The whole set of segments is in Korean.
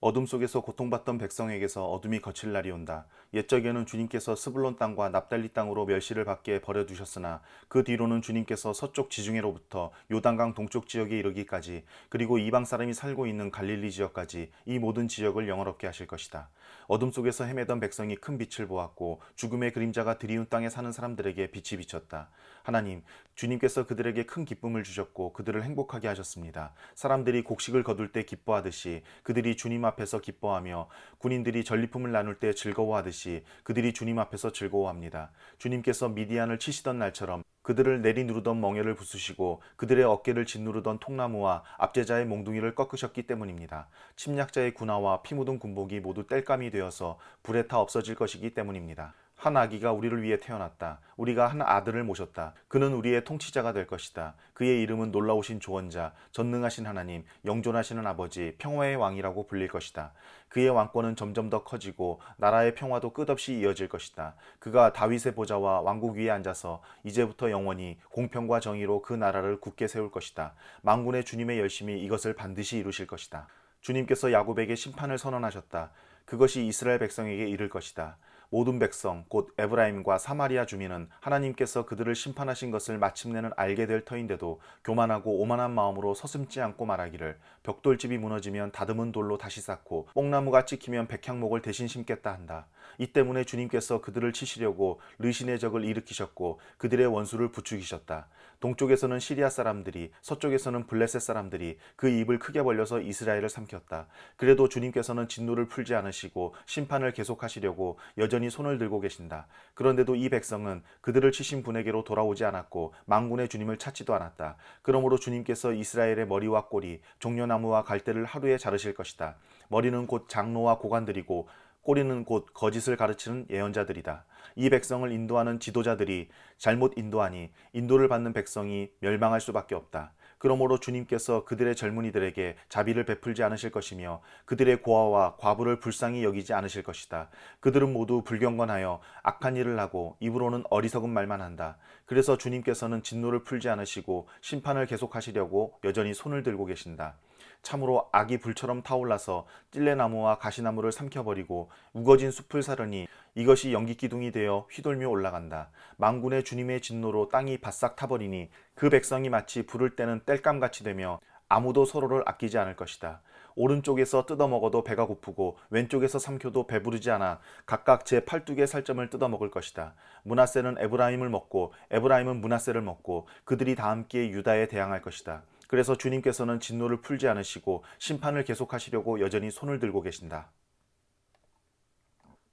어둠 속에서 고통받던 백성에게서 어둠이 거칠 날이 온다. 옛적에는 주님께서 스불론 땅과 납달리 땅으로 멸시를 받게 버려두셨으나 그 뒤로는 주님께서 서쪽 지중해로부터 요단강 동쪽 지역에 이르기까지 그리고 이방 사람이 살고 있는 갈릴리 지역까지 이 모든 지역을 영화롭게 하실 것이다. 어둠 속에서 헤매던 백성이 큰 빛을 보았고 죽음의 그림자가 드리운 땅에 사는 사람들에게 빛이 비쳤다. 하나님, 주님께서 그들에게 큰 기쁨을 주셨고 그들을 행복하게 하셨습니다. 사람들이 곡식을 거둘 때 기뻐하듯이 그들이 주님 앞에서 기뻐하며 군인들이 전리품을 나눌 때 즐거워하듯이 그들이 주님 앞에서 즐거워합니다. 주님께서 미디안을 치시던 날처럼 그들을 내리누르던 멍에를 부수시고 그들의 어깨를 짓누르던 통나무와 압제자의 몽둥이를 꺾으셨기 때문입니다. 침략자의 군화와 피 묻은 군복이 모두 땔감이 되어서 불에 타 없어질 것이기 때문입니다. 한 아기가 우리를 위해 태어났다. 우리가 한 아들을 모셨다. 그는 우리의 통치자가 될 것이다. 그의 이름은 놀라우신 조언자, 전능하신 하나님, 영존하시는 아버지, 평화의 왕이라고 불릴 것이다. 그의 왕권은 점점 더 커지고 나라의 평화도 끝없이 이어질 것이다. 그가 다윗의 보좌와 왕국 위에 앉아서 이제부터 영원히 공평과 정의로 그 나라를 굳게 세울 것이다. 만군의 주님의 열심히 이것을 반드시 이루실 것이다. 주님께서 야곱에게 심판을 선언하셨다. 그것이 이스라엘 백성에게 이를 것이다. 모든 백성, 곧 에브라임과 사마리아 주민은 하나님께서 그들을 심판하신 것을 마침내는 알게 될 터인데도 교만하고 오만한 마음으로 서슴지 않고 말하기를 벽돌집이 무너지면 다듬은 돌로 다시 쌓고 뽕나무가 찍히면 백향목을 대신 심겠다 한다. 이 때문에 주님께서 그들을 치시려고 르신의 적을 일으키셨고 그들의 원수를 부추기셨다. 동쪽에서는 시리아 사람들이, 서쪽에서는 블레셋 사람들이 그 입을 크게 벌려서 이스라엘을 삼켰다. 그래도 주님께서는 진노를 풀지 않으시고 심판을 계속하시려고 여전히 손을 들고 계신다. 그런데도 이 백성은 그들을 치신 분에게로 돌아오지 않았고 만군의 주님을 찾지도 않았다. 그러므로 주님께서 이스라엘의 머리와 꼬리, 종려나무와 갈대를 하루에 자르실 것이다. 머리는 곧 장로와 고관들이고 꼬리는 곧 거짓을 가르치는 예언자들이다. 이 백성을 인도하는 지도자들이 잘못 인도하니 인도를 받는 백성이 멸망할 수밖에 없다. 그러므로 주님께서 그들의 젊은이들에게 자비를 베풀지 않으실 것이며 그들의 고아와 과부를 불쌍히 여기지 않으실 것이다. 그들은 모두 불경건하여 악한 일을 하고 입으로는 어리석은 말만 한다. 그래서 주님께서는 진노를 풀지 않으시고 심판을 계속하시려고 여전히 손을 들고 계신다. 참으로 악이 불처럼 타올라서 찔레나무와 가시나무를 삼켜버리고 우거진 숲을 사르니 이것이 연기기둥이 되어 휘돌며 올라간다. 만군의 주님의 진노로 땅이 바싹 타버리니 그 백성이 마치 불을 때는 땔감같이 되며 아무도 서로를 아끼지 않을 것이다. 오른쪽에서 뜯어먹어도 배가 고프고 왼쪽에서 삼켜도 배부르지 않아 각각 제 팔뚝의 살점을 뜯어먹을 것이다. 므낫세는 에브라임을 먹고 에브라임은 므낫세를 먹고 그들이 다 함께 유다에 대항할 것이다. 그래서 주님께서는 진노를 풀지 않으시고 심판을 계속하시려고 여전히 손을 들고 계신다.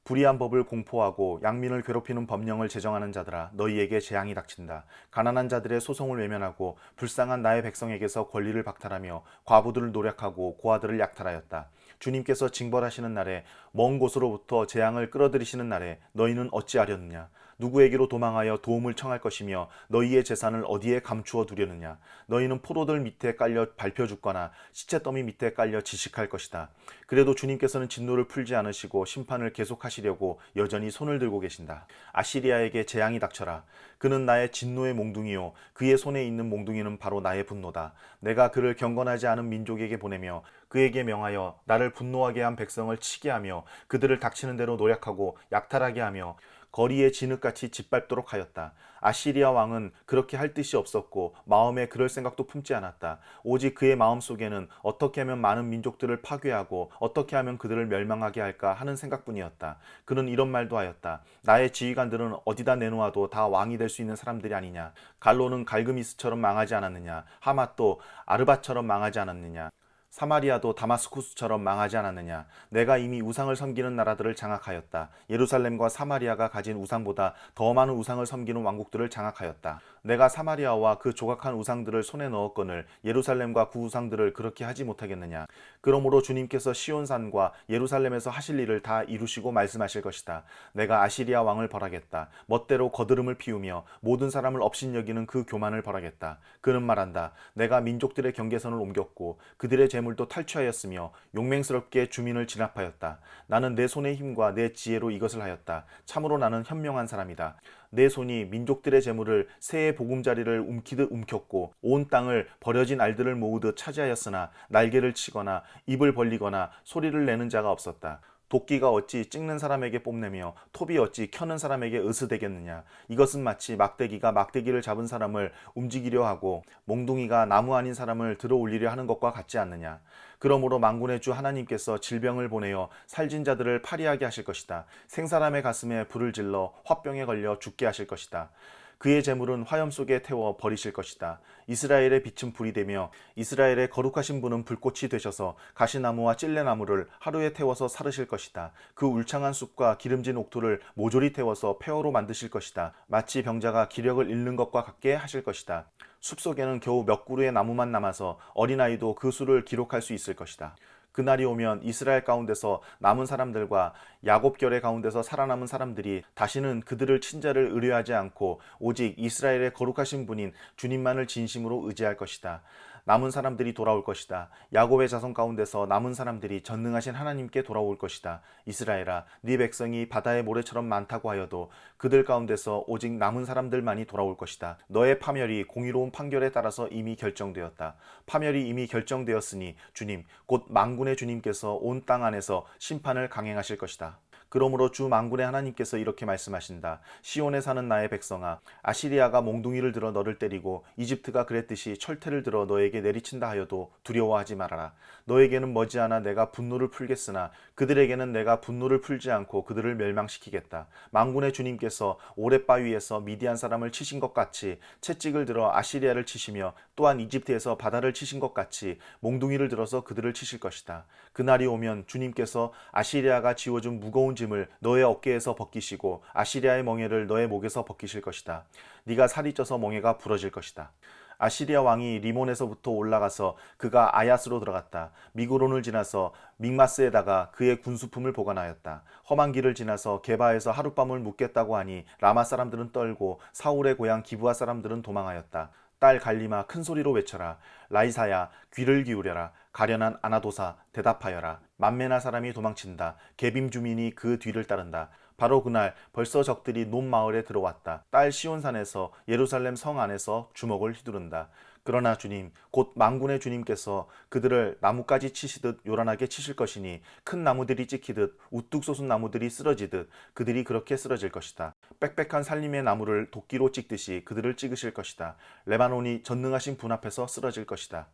불의한 법을 공포하고 양민을 괴롭히는 법령을 제정하는 자들아 너희에게 재앙이 닥친다. 가난한 자들의 소송을 외면하고 불쌍한 나의 백성에게서 권리를 박탈하며 과부들을 노력하고 고아들을 약탈하였다. 주님께서 징벌하시는 날에 먼 곳으로부터 재앙을 끌어들이시는 날에 너희는 어찌하려느냐. 누구에게로 도망하여 도움을 청할 것이며 너희의 재산을 어디에 감추어 두려느냐. 너희는 포도들 밑에 깔려 밟혀 죽거나 시체더미 밑에 깔려 지식할 것이다. 그래도 주님께서는 진노를 풀지 않으시고 심판을 계속하시려고 여전히 손을 들고 계신다. 아시리아에게 재앙이 닥쳐라. 그는 나의 진노의 몽둥이요 그의 손에 있는 몽둥이는 바로 나의 분노다. 내가 그를 경건하지 않은 민족에게 보내며 그에게 명하여 나를 분노하게 한 백성을 치게 하며 그들을 닥치는 대로 노력하고 약탈하게 하며 거리에 진흙같이 짓밟도록 하였다. 아시리아 왕은 그렇게 할 뜻이 없었고 마음에 그럴 생각도 품지 않았다. 오직 그의 마음속에는 어떻게 하면 많은 민족들을 파괴하고 어떻게 하면 그들을 멸망하게 할까 하는 생각뿐이었다. 그는 이런 말도 하였다. 나의 지휘관들은 어디다 내놓아도 다 왕이 될 수 있는 사람들이 아니냐. 갈로는 갈그미스처럼 망하지 않았느냐. 하맛도 아르바처럼 망하지 않았느냐. 사마리아도 다마스쿠스처럼 망하지 않았느냐. 내가 이미 우상을 섬기는 나라들을 장악하였다. 예루살렘과 사마리아가 가진 우상보다 더 많은 우상을 섬기는 왕국들을 장악하였다. 내가 사마리아와 그 조각한 우상들을 손에 넣었거늘 예루살렘과 그 우상들을 그렇게 하지 못하겠느냐. 그러므로 주님께서 시온산과 예루살렘에서 하실 일을 다 이루시고 말씀하실 것이다. 내가 아시리아 왕을 벌하겠다. 멋대로 거드름을 피우며 모든 사람을 업신여기는 그 교만을 벌하겠다. 그는 말한다. 내가 민족들의 경계선을 옮겼고 그들의 재물도 탈취하였으며 용맹스럽게 주민을 진압하였다. 나는 내 손의 힘과 내 지혜로 이것을 하였다. 참으로 나는 현명한 사람이다. 내 손이 민족들의 재물을 새의 보금자리를 움키듯 움켰고 온 땅을 버려진 알들을 모으듯 차지하였으나 날개를 치거나 입을 벌리거나 소리를 내는 자가 없었다. 도끼가 어찌 찍는 사람에게 뽐내며 톱이 어찌 켜는 사람에게 으스대겠느냐. 이것은 마치 막대기가 막대기를 잡은 사람을 움직이려 하고 몽둥이가 나무 아닌 사람을 들어 올리려 하는 것과 같지 않느냐. 그러므로 만군의 주 하나님께서 질병을 보내어 살진 자들을 파리하게 하실 것이다. 생사람의 가슴에 불을 질러 화병에 걸려 죽게 하실 것이다. 그의 재물은 화염 속에 태워 버리실 것이다. 이스라엘의 빛은 불이 되며 이스라엘의 거룩하신 분은 불꽃이 되셔서 가시나무와 찔레나무를 하루에 태워서 사르실 것이다. 그 울창한 숲과 기름진 옥토를 모조리 태워서 폐허로 만드실 것이다. 마치 병자가 기력을 잃는 것과 같게 하실 것이다. 숲속에는 겨우 몇 그루의 나무만 남아서 어린아이도 그 수를 기록할 수 있을 것이다. 그날이 오면 이스라엘 가운데서 남은 사람들과 야곱 결의 가운데서 살아남은 사람들이 다시는 그들을 친자를 의뢰하지 않고 오직 이스라엘의 거룩하신 분인 주님만을 진심으로 의지할 것이다. 남은 사람들이 돌아올 것이다. 야곱의 자손 가운데서 남은 사람들이 전능하신 하나님께 돌아올 것이다. 이스라엘아, 네 백성이 바다의 모래처럼 많다고 하여도 그들 가운데서 오직 남은 사람들만이 돌아올 것이다. 너의 파멸이 공의로운 판결에 따라서 이미 결정되었다. 파멸이 이미 결정되었으니 주님, 곧 만군의 주님께서 온 땅 안에서 심판을 강행하실 것이다. 그러므로 주 만군의 하나님께서 이렇게 말씀하신다. 시온에 사는 나의 백성아, 아시리아가 몽둥이를 들어 너를 때리고 이집트가 그랬듯이 철퇴를 들어 너에게 내리친다 하여도 두려워하지 말아라. 너에게는 머지않아 내가 분노를 풀겠으나 그들에게는 내가 분노를 풀지 않고 그들을 멸망시키겠다. 만군의 주님께서 오랫바위에서 미디안 사람을 치신 것 같이 채찍을 들어 아시리아를 치시며 또한 이집트에서 바다를 치신 것 같이 몽둥이를 들어서 그들을 치실 것이다. 그날이 오면 주님께서 아시리아가 지워준 무거운 짐을 너의 어깨에서 벗기시고 아시리아의 멍에를 너의 목에서 벗기실 것이다. 네가 살이 쪄서 멍에가 부러질 것이다. 아시리아 왕이 리몬에서부터 올라가서 그가 아얏으로 들어갔다. 미그론을 지나서 믹마스에다가 그의 군수품을 보관하였다. 험한 길을 지나서 게바에서 하룻밤을 묵겠다고 하니 라마 사람들은 떨고 사울의 고향 기브아 사람들은 도망하였다. 딸 갈리마 큰 소리로 외쳐라. 라이사야 귀를 기울여라. 가련한 아나도사 대답하여라. 만메나 사람이 도망친다. 게빔 주민이 그 뒤를 따른다. 바로 그날 벌써 적들이 논 마을에 들어왔다. 딸 시온산에서 예루살렘 성 안에서 주먹을 휘두른다. 그러나 주님, 곧 만군의 주님께서 그들을 나뭇가지 치시듯 요란하게 치실 것이니 큰 나무들이 찍히듯 우뚝 솟은 나무들이 쓰러지듯 그들이 그렇게 쓰러질 것이다. 빽빽한 살림의 나무를 도끼로 찍듯이 그들을 찍으실 것이다. 레바논이 전능하신 분 앞에서 쓰러질 것이다.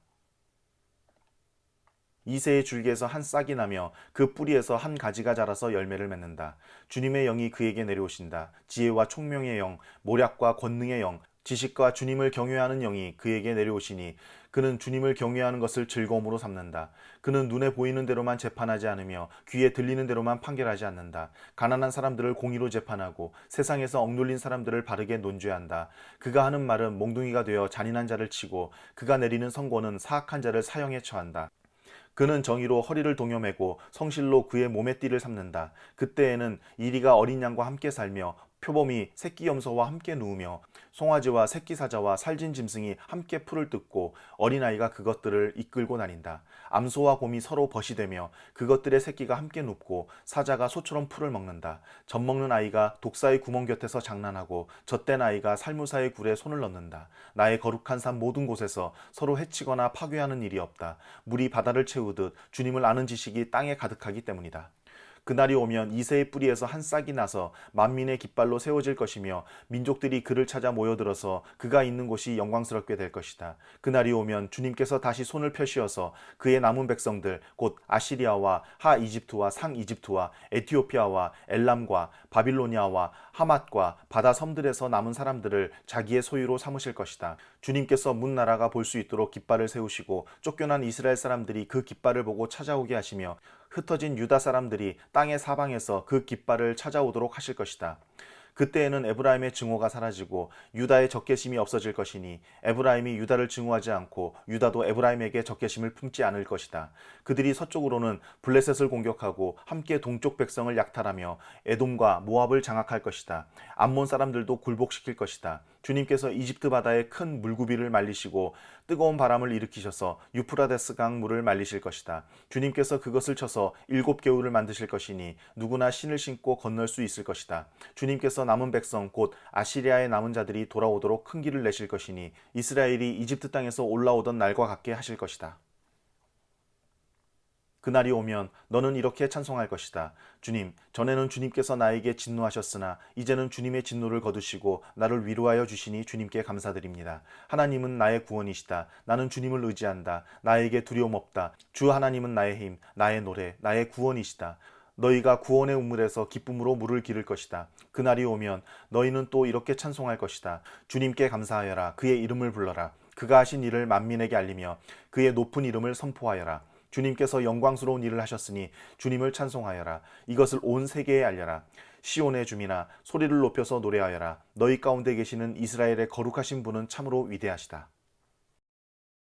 이새의 줄기에서 한 싹이 나며 그 뿌리에서 한 가지가 자라서 열매를 맺는다. 주님의 영이 그에게 내려오신다. 지혜와 총명의 영, 모략과 권능의 영, 지식과 주님을 경외하는 영이 그에게 내려오시니 그는 주님을 경외하는 것을 즐거움으로 삼는다. 그는 눈에 보이는 대로만 재판하지 않으며 귀에 들리는 대로만 판결하지 않는다. 가난한 사람들을 공의로 재판하고 세상에서 억눌린 사람들을 바르게 논죄한다. 그가 하는 말은 몽둥이가 되어 잔인한 자를 치고 그가 내리는 선고는 사악한 자를 사형에 처한다. 그는 정의로 허리를 동여매고 성실로 그의 몸의 띠를 삼는다. 그때에는 이리가 어린 양과 함께 살며 표범이 새끼 염소와 함께 누우며 송아지와 새끼 사자와 살진 짐승이 함께 풀을 뜯고 어린아이가 그것들을 이끌고 다닌다. 암소와 곰이 서로 벗이 되며 그것들의 새끼가 함께 눕고 사자가 소처럼 풀을 먹는다. 젖먹는 아이가 독사의 구멍 곁에서 장난하고 젖된 아이가 살무사의 굴에 손을 넣는다. 나의 거룩한 산 모든 곳에서 서로 해치거나 파괴하는 일이 없다. 물이 바다를 채우듯 주님을 아는 지식이 땅에 가득하기 때문이다. 그날이 오면 이새의 뿌리에서 한 싹이 나서 만민의 깃발로 세워질 것이며 민족들이 그를 찾아 모여들어서 그가 있는 곳이 영광스럽게 될 것이다. 그날이 오면 주님께서 다시 손을 펴시어서 그의 남은 백성들 곧 아시리아와 하 이집트와 상 이집트와 에티오피아와 엘람과 바빌로니아와 하맛과 바다 섬들에서 남은 사람들을 자기의 소유로 삼으실 것이다. 주님께서 문 나라가 볼 수 있도록 깃발을 세우시고 쫓겨난 이스라엘 사람들이 그 깃발을 보고 찾아오게 하시며 흩어진 유다 사람들이 땅의 사방에서 그 깃발을 찾아오도록 하실 것이다. 그때에는 에브라임의 증오가 사라지고 유다의 적개심이 없어질 것이니 에브라임이 유다를 증오하지 않고 유다도 에브라임에게 적개심을 품지 않을 것이다. 그들이 서쪽으로는 블레셋을 공격하고 함께 동쪽 백성을 약탈하며 에돔과 모압을 장악할 것이다. 암몬 사람들도 굴복시킬 것이다. 주님께서 이집트 바다에 큰 물구비를 말리시고 뜨거운 바람을 일으키셔서 유프라데스 강 물을 말리실 것이다. 주님께서 그것을 쳐서 7개울을 만드실 것이니 누구나 신을 신고 건널 수 있을 것이다. 주님께서 남은 백성 곧 아시리아의 남은 자들이 돌아오도록 큰 길을 내실 것이니 이스라엘이 이집트 땅에서 올라오던 날과 같게 하실 것이다. 그날이 오면 너는 이렇게 찬송할 것이다. 주님, 전에는 주님께서 나에게 진노하셨으나 이제는 주님의 진노를 거두시고 나를 위로하여 주시니 주님께 감사드립니다. 하나님은 나의 구원이시다. 나는 주님을 의지한다. 나에게 두려움 없다. 주 하나님은 나의 힘, 나의 노래, 나의 구원이시다. 너희가 구원의 우물에서 기쁨으로 물을 기를 것이다. 그날이 오면 너희는 또 이렇게 찬송할 것이다. 주님께 감사하여라. 그의 이름을 불러라. 그가 하신 일을 만민에게 알리며 그의 높은 이름을 선포하여라. 주님께서 영광스러운 일을 하셨으니 주님을 찬송하여라. 이것을 온 세계에 알려라. 시온의 주민아 소리를 높여서 노래하여라. 너희 가운데 계시는 이스라엘의 거룩하신 분은 참으로 위대하시다.